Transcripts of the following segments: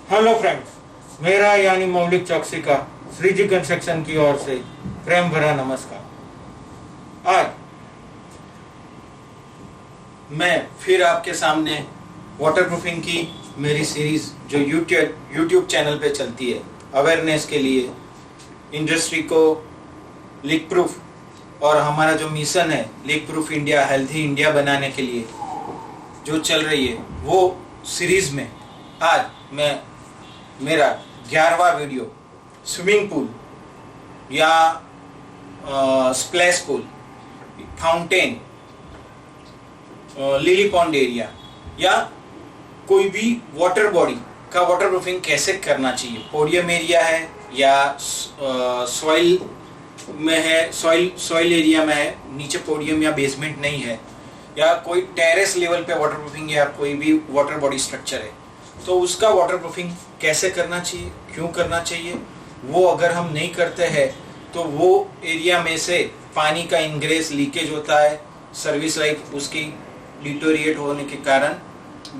Hello friends, मेरा यानी मौलिक चौकसी का श्रीजी कंस्ट्रक्शन की ओर से प्रेम भरा नमस्कार। आज मैं फिर आपके सामने वाटरप्रूफिंग की मेरी सीरीज जो यूट्यूब चैनल पे चलती है अवेयरनेस के लिए, इंडस्ट्री को लीक प्रूफ और हमारा जो मिशन है leak proof India, healthy India बनाने के लिए जो चल रही है, वो सीरीज में आज मैं मेरा 11वां वीडियो स्विमिंग पूल या splash pool, fountain, lily pond area या कोई भी वाटर बॉडी का वाटरप्रूफिंग कैसे करना चाहिए। पोडियम एरिया है या सॉइल में है, सॉइल एरिया में है, नीचे पोडियम या बेसमेंट नहीं है, या कोई टेरेस लेवल पे वाटरप्रूफिंग या कोई भी वाटर बॉडी स्ट्रक्चर है, तो उसका वाटरप्रूफिंग कैसे करना चाहिए, क्यों करना चाहिए। वो अगर हम नहीं करते हैं तो वो एरिया में से पानी का इंग्रेस लीकेज होता है, सर्विस लाइफ उसकी डिटोरिएट होने के कारण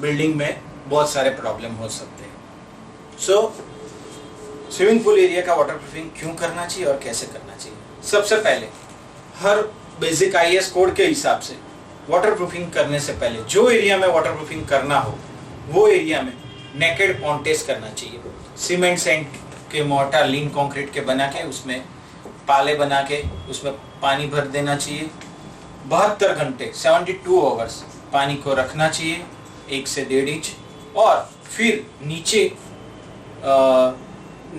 बिल्डिंग में बहुत सारे प्रॉब्लम हो सकते हैं। स्विमिंग पूल एरिया का वाटरप्रूफिंग क्यों करना चाहिए और कैसे करना चाहिए। सबसे पहले हर बेसिक IS कोड के हिसाब से वाटरप्रूफिंग करने से पहले जो एरिया में वाटरप्रूफिंग करना हो वो एरिया में नेकेड पॉन्ड टेस्ट करना चाहिए। सीमेंट सेंट के मोर्टार लीन कंक्रीट के बना के उसमें पाले बना के उसमें पानी भर देना चाहिए। 72 घंटे 72 आवर्स पानी को रखना चाहिए, 1 से 1.5 इंच, और फिर नीचे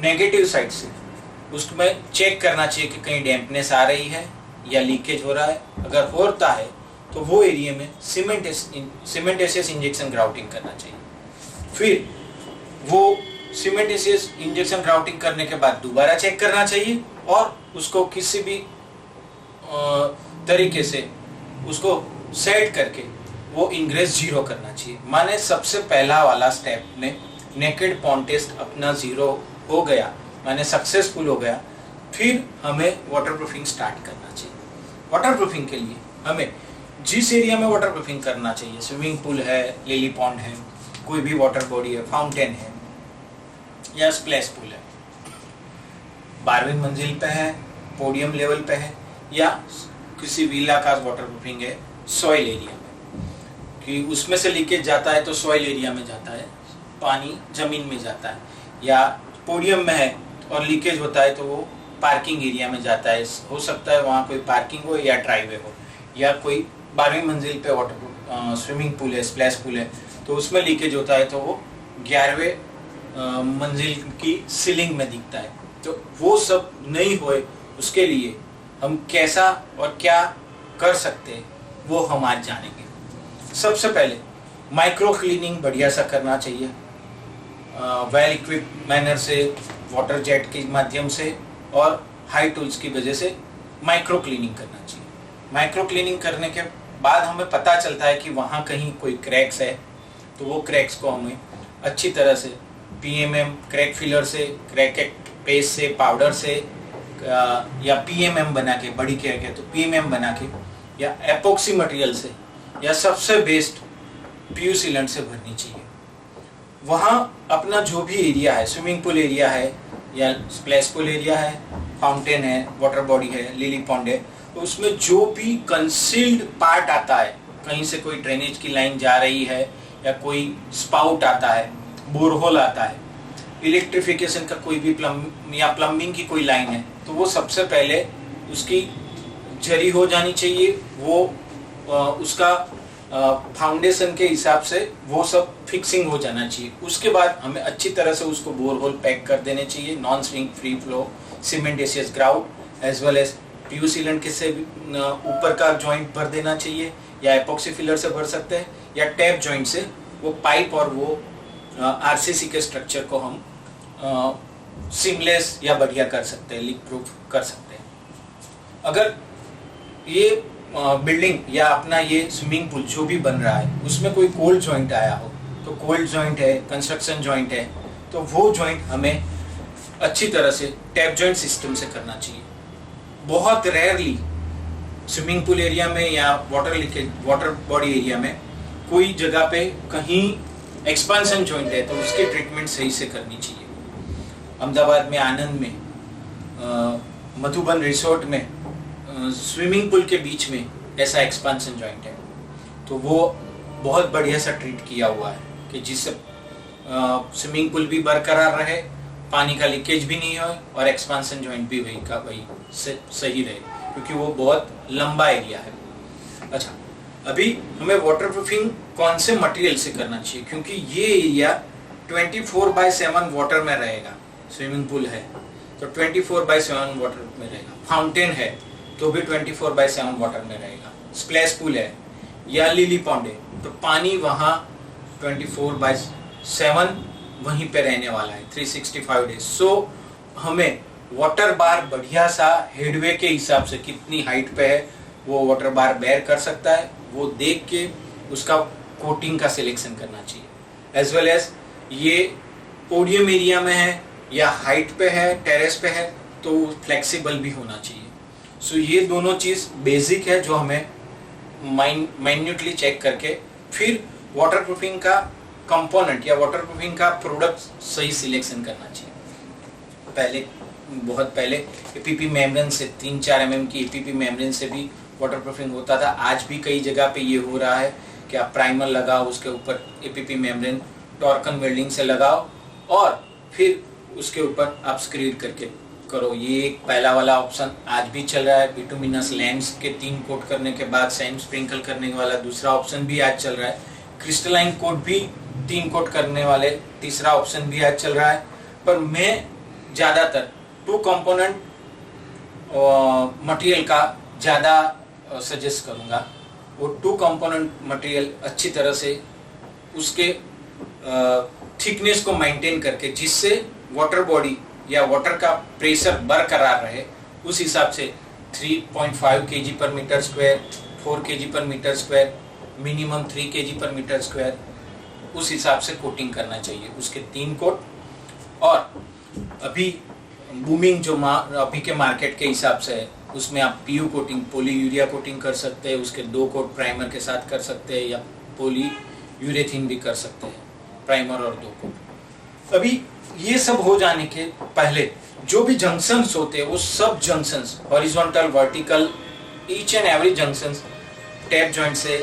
नेगेटिव साइड से उसमें चेक करना चाहिए कि कहीं डैम्पनेस आ रही है या लीकेज हो रहा है। अगर होता है तो वो एरिया में सीमेंटेशियस इंजेक्शन ग्राउटिंग करना चाहिए। फिर वो सीमेंटेशियस इंजेक्शन ग्राउटिंग करने के बाद दोबारा चेक करना चाहिए और उसको किसी भी तरीके से उसको सेट करके वो इंग्रेस 0 करना चाहिए। माने सबसे पहला वाला स्टेप में नेकेड पॉन्ड टेस्ट अपना 0 हो गया, माने सक्सेसफुल हो गया, फिर हमें वाटरप्रूफिंग स्टार्ट करना चाहिए। वाटरप्रूफिंग के लिए हमें जिस एरिया में वाटरप्रूफिंग करना चाहिए, स्विमिंग पूल है, लिली पॉन्ड है, कोई भी वाटर बॉडी है, फाउंटेन है या स्प्लैश पूल है, 12वीं मंजिल पे है, पोडियम लेवल पे है, या किसी विला का वाटरप्रूफिंग है सॉइल एरिया में कि उसमें से लीकेज जाता है तो सॉइल एरिया में जाता है, पानी जमीन में जाता है, या पोडियम में है और लीकेज होता है तो वो पार्किंग एरिया में जाता है। हो सकता है वहाँ कोई पार्किंग हो या ड्राइवे हो, या कोई 12वीं मंजिल पे वाटर स्विमिंग पूल है, स्प्लैश पूल है, तो उसमें लीकेज होता है तो वो 11वें मंजिल की सीलिंग में दिखता है। तो वो सब नहीं होए उसके लिए हम कैसा और क्या कर सकते हैं वो हम आज जानेंगे। सबसे पहले माइक्रो क्लीनिंग बढ़िया सा करना चाहिए, वेल इक्विप मैनर से, वाटर जेट के माध्यम से और हाई टूल्स की वजह से माइक्रो क्लीनिंग करना चाहिए। माइक्रो क्लीनिंग करने के बाद हमें पता चलता है कि वहाँ कहीं कोई क्रैक्स है तो वो क्रैक्स को हमें अच्छी तरह से PMM क्रैक फिलर से, क्रैक पेस्ट से, पाउडर से, या PMM बना के, बड़ी क्रैक है तो PMM बना के, या एपोक्सी मटेरियल से, या सबसे बेस्ट PU सीलेंट से भरनी चाहिए। वहाँ अपना जो भी एरिया है, स्विमिंग पूल एरिया है या स्प्लैश पूल एरिया है, फाउंटेन है, वाटर बॉडी है, लिली पॉन्ड है, तो उसमें जो भी कंसील्ड पार्ट आता है, कहीं से कोई ड्रेनेज की लाइन जा रही है या कोई स्पाउट आता है, बोरहोल आता है, इलेक्ट्रिफिकेशन का कोई भी प्लम्बिंग की कोई लाइन है, तो वो सबसे पहले उसकी जरी हो जानी चाहिए। वो उसका फाउंडेशन के हिसाब से वो सब फिक्सिंग हो जाना चाहिए। उसके बाद हमें अच्छी तरह से उसको बोरहोल पैक कर देने चाहिए, non swing free flow cementitious grout as well as PU sealant के से ऊपर का जॉइंट भर देना चाहिए, या एपोक्सी फिलर से भर सकते हैं, या टैप जॉइंट से वो पाइप और वो RCC के स्ट्रक्चर को हम सीमलेस या बढ़िया कर सकते हैं, लीक प्रूफ कर सकते हैं। अगर ये बिल्डिंग या अपना ये स्विमिंग पूल जो भी बन रहा है उसमें कोई कोल्ड जॉइंट आया हो, तो कोल्ड जॉइंट है, कंस्ट्रक्शन जॉइंट है, तो वो जॉइंट हमें अच्छी तरह से टैप जॉइंट सिस्टम से करना चाहिए। बहुत रेयरली स्विमिंग पूल एरिया में या वाटर बॉडी एरिया में कोई जगह पे कहीं एक्सपांसन जॉइंट है तो उसकी ट्रीटमेंट सही से करनी चाहिए। अहमदाबाद में आनंद में, मधुबन रिसोर्ट में, स्विमिंग पूल के बीच में ऐसा एक्सपांसन जॉइंट है, तो वो बहुत बढ़िया सा ट्रीट किया हुआ है कि जिससे स्विमिंग पूल भी बरकरार रहे, पानी का लीकेज भी नहीं हो और एक्सपांसन जॉइंट भी वही का वही सही रहे, क्योंकि वो बहुत लंबा एरिया है। अच्छा, अभी हमें वाटरप्रूफिंग कौन से मटेरियल से करना चाहिए, क्योंकि ये एरिया 24/7 वाटर में रहेगा। स्विमिंग पूल है तो 24/7 वाटर में रहेगा, फाउंटेन है तो भी 24/7 वाटर में रहेगा, स्प्लैश पूल है या लिली पॉन्ड है तो पानी वहाँ 24/7 वहीं पे रहने वाला है 365 डेज। सो हमें वाटर बार बढ़िया सा हेडवे के हिसाब से कितनी हाइट पे है वो वाटर बार बेयर कर सकता है, वो देख के उसका कोटिंग का सिलेक्शन करना चाहिए। एज वेल एज ये पोडियम एरिया में है या हाइट पे है, टेरेस पे है, तो फ्लेक्सिबल भी होना चाहिए। सो ये दोनों चीज़ बेसिक है जो हमें माइन्यूटली चेक करके फिर वाटरप्रूफिंग का कंपोनेंट या वाटरप्रूफिंग का प्रोडक्ट सही सिलेक्शन करना चाहिए। बहुत पहले एपीपी मेम्ब्रेन से 3-4 mm की एपीपी मेम्ब्रेन से भी वाटरप्रूफिंग होता था। आज भी कई जगह पे ये हो रहा है कि आप प्राइमर लगाओ, उसके ऊपर एपीपी मेम्ब्रेन टॉर्कन वेल्डिंग से लगाओ और फिर उसके ऊपर आप स्क्रीड करके करो। ये एक पहला वाला ऑप्शन आज भी चल रहा है। बिटुमिनस लैम्प्स के 3 कोट करने के बाद सैंड स्प्रिंकल करने वाला दूसरा ऑप्शन भी आज चल रहा है। क्रिस्टलाइन कोट भी 3 कोट करने वाले तीसरा ऑप्शन भी आज चल रहा है। पर मैं ज़्यादातर 2 कंपोनेंट मटेरियल का ज़्यादा सजेस्ट करूँगा। वो 2 कंपोनेंट मटेरियल अच्छी तरह से उसके थिकनेस को मेंटेन करके, जिससे वाटर बॉडी या वाटर का प्रेशर बरकरार रहे, उस हिसाब से 3.5 kg पर मीटर स्क्वायर, 4 kg पर मीटर स्क्वायर, मिनिमम 3 kg पर मीटर स्क्वायर, उस हिसाब से कोटिंग करना चाहिए। उसके 3 कोट। और अभी बूमिंग जो अभी के मार्केट के हिसाब से है उसमें आप पीयू कोटिंग, पोली यूरिया कोटिंग कर सकते हैं, उसके 2 कोट प्राइमर के साथ कर सकते हैं, या पोली यूरेथीन भी कर सकते हैं, प्राइमर और 2 कोट। अभी ये सब हो जाने के पहले जो भी जंक्शंस होते हैं वो सब junctions horizontal, vertical, each and every junctions tap joint से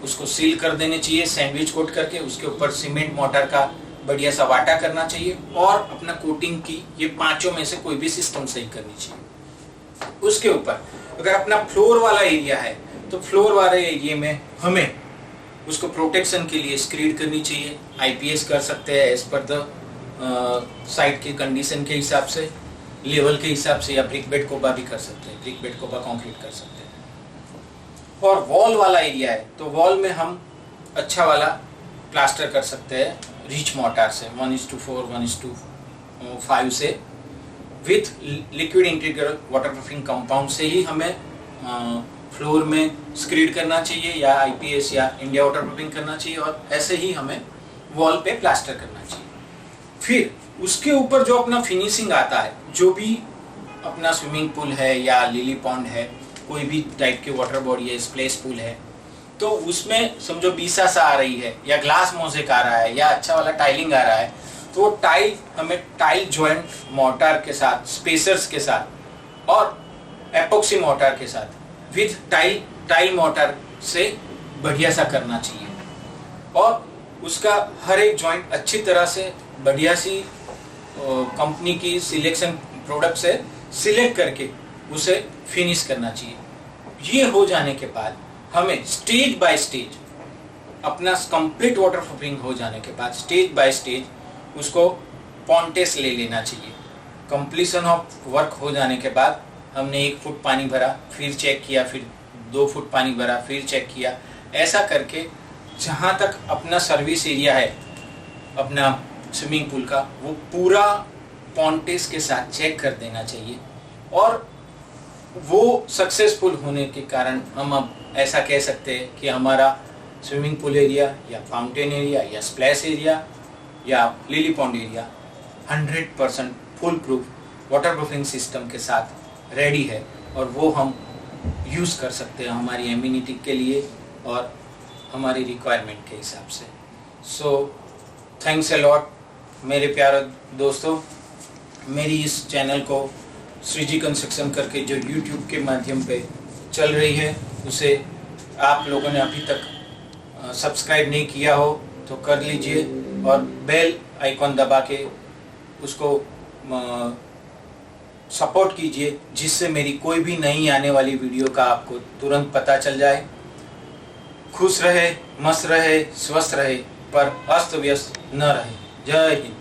उसको सील कर देने चाहिए सैंडविच कोट करके। उसके ऊपर सीमेंट मोटर का बढ़िया सा वाटा करना चाहिए और अपना कोटिंग की ये 5 में से कोई भी सिस्टम सही करनी चाहिए। उसके ऊपर अगर अपना फ्लोर वाला एरिया है तो फ्लोर वाले एरिया में हमें उसको प्रोटेक्शन के लिए स्क्रीड करनी चाहिए। आईपीएस कर सकते हैं एज पर द साइट की कंडीशन के हिसाब से, लेवल के हिसाब से, या ब्रिक बेड कोबा भी कर सकते हैं, ब्रिक बेड कोबा कंक्रीट कर सकते हैं। और वॉल वाला एरिया है तो वॉल में हम अच्छा वाला प्लास्टर कर सकते हैं रिच मोर्टार से 1:4, 1:5 से, with liquid integral waterproofing compound से ही हमें फ्लोर में स्क्रीड करना चाहिए या आईपीएस या इंडिया वाटरप्रूफिंग करना चाहिए, और ऐसे ही हमें वॉल पे प्लास्टर करना चाहिए। फिर उसके ऊपर जो अपना फिनिशिंग आता है, जो भी अपना स्विमिंग पूल है या लिली पॉन्ड है, कोई भी टाइप की वाटर बॉडी है, स्प्लैश पूल है, तो उसमें समझो बीसा सा आ रही है या ग्लास मोज़ेक आ रहा है या अच्छा वाला टाइलिंग आ रहा है, तो वो टाइल हमें टाइल जॉइंट मोर्टार के साथ, स्पेसर्स के साथ और एपोक्सी मोर्टार के साथ विद टाइल मोर्टार से बढ़िया सा करना चाहिए। और उसका हर एक जॉइंट अच्छी तरह से बढ़िया सी कंपनी की सिलेक्शन प्रोडक्ट से सिलेक्ट करके उसे फिनिश करना चाहिए। ये हो जाने के बाद हमें स्टेज बाय स्टेज अपना कंप्लीट वाटरप्रूफिंग हो जाने के बाद स्टेज बाय स्टेज उसको पॉन्ड टेस्ट ले लेना चाहिए। कंप्लीशन ऑफ वर्क हो जाने के बाद हमने 1 फुट पानी भरा, फिर चेक किया, फिर 2 फुट पानी भरा, फिर चेक किया, ऐसा करके जहाँ तक अपना सर्विस एरिया है अपना स्विमिंग पूल का, वो पूरा पॉन्ड टेस्ट के साथ चेक कर देना चाहिए। और वो सक्सेसफुल होने के कारण हम अब ऐसा कह सकते हैं कि हमारा स्विमिंग पूल एरिया या फाउंटेन एरिया या स्प्लैश एरिया या lily pond area 100% full proof waterproofing system के साथ रेडी है, और वो हम यूज़ कर सकते हैं हमारी इम्यूनिटी के लिए और हमारी रिक्वायरमेंट के हिसाब से। सो थैंक्स अ लॉट मेरे प्यारे दोस्तों। मेरी इस चैनल को श्रीजी कंस्ट्रक्शन करके जो यूट्यूब के माध्यम पे चल रही है उसे आप लोगों ने अभी तक सब्सक्राइब नहीं किया हो तो कर लीजिए और बेल आइकॉन दबा के उसको सपोर्ट कीजिए, जिससे मेरी कोई भी नई आने वाली वीडियो का आपको तुरंत पता चल जाए। खुश रहे, मस्त रहे, स्वस्थ रहे, पर अस्त व्यस्त न रहे। जय हिंद।